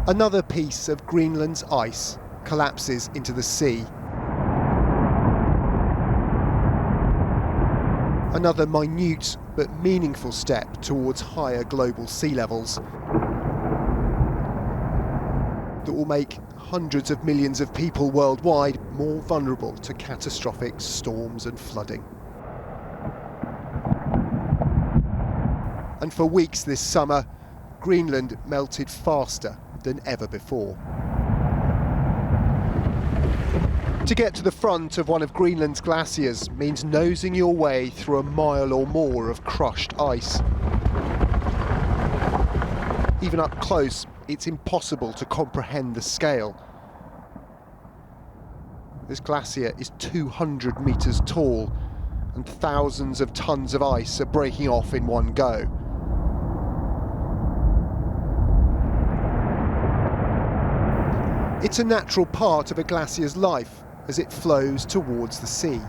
Another piece of Greenland's ice collapses into the sea. Another minute but meaningful step towards higher global sea levels that will make hundreds of millions of people worldwide more vulnerable to catastrophic storms and flooding. And for weeks this summer, Greenland melted faster than ever before. To get to the front of one of Greenland's glaciers means nosing your way through a mile or more of crushed ice. Even up close, it's impossible to comprehend the scale. This glacier is 200 metres tall, and thousands of tons of ice are breaking off in one go. It's a natural part of a glacier's life as it flows towards the sea.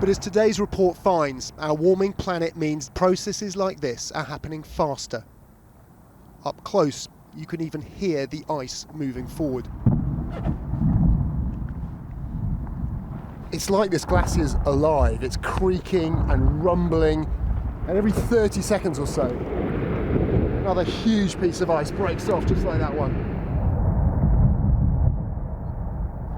But as today's report finds, our warming planet means processes like this are happening faster. Up close, you can even hear the ice moving forward. It's like this glacier's alive. It's creaking and rumbling, and every 30 seconds or so, another huge piece of ice breaks off, just like that one.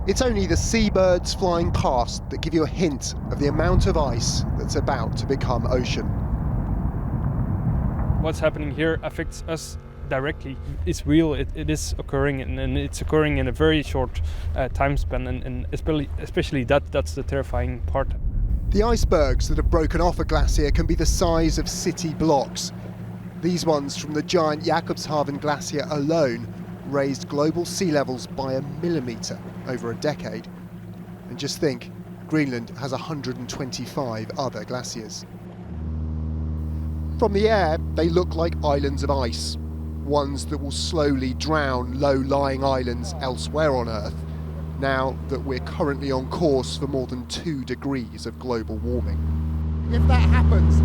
It's only the seabirds flying past that give you a hint of the amount of ice that's about to become ocean. What's happening here affects us directly. It's real, it is occurring, and it's occurring in a very short time span, and especially that's the terrifying part. The icebergs that have broken off a glacier can be the size of city blocks. These ones from the giant Jakobshavn glacier alone raised global sea levels by a millimetre over a decade. And just think, Greenland has 125 other glaciers. From the air, they look like islands of ice, ones that will slowly drown low-lying islands elsewhere on Earth, now that we're currently on course for more than 2 degrees of global warming. If that happens,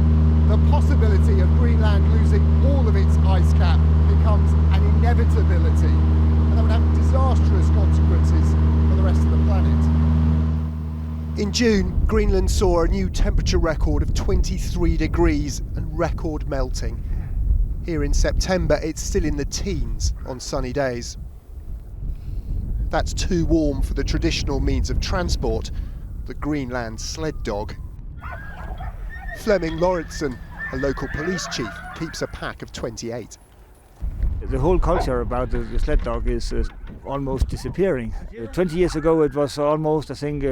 the possibility of Greenland losing all of its ice cap becomes an inevitability, and that would have disastrous consequences for the rest of the planet. In June, Greenland saw a new temperature record of 23 degrees and record melting. Here in September, it's still in the teens on sunny days. That's too warm for the traditional means of transport, the Greenland sled dog. Flemming Lauritsen, a local police chief, keeps a pack of 28. The whole culture about the sled dog is almost disappearing. 20 years ago it was almost, I think,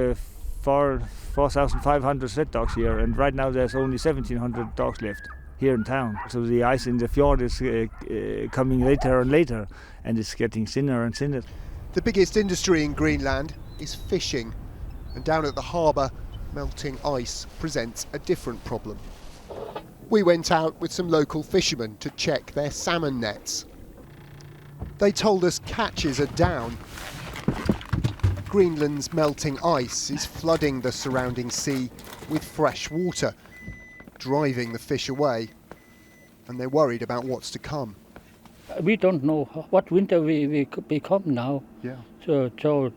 4,500 sled dogs here, and right now there's only 1,700 dogs left here in town. So the ice in the fjord is coming later and later, and it's getting thinner and thinner. The biggest industry in Greenland is fishing, and down at the harbour, melting ice presents a different problem. We went out with some local fishermen to check their salmon nets. They told us catches are down. Greenland's melting ice is flooding the surrounding sea with fresh water, driving the fish away, and they're worried about what's to come. We don't know what winter we become now. Yeah. So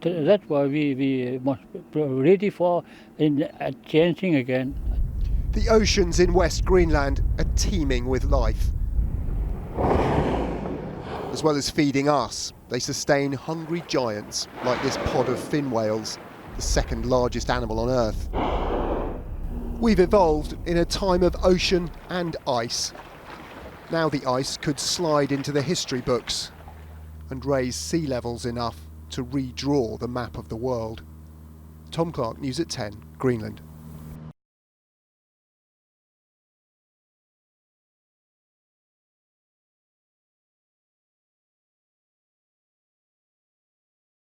that's why we must be ready for changing again. The oceans in West Greenland are teeming with life. As well as feeding us, they sustain hungry giants like this pod of fin whales, the second largest animal on Earth. We've evolved in a time of ocean and ice. Now the ice could slide into the history books and raise sea levels enough to redraw the map of the world. Tom Clarke, News at 10, Greenland.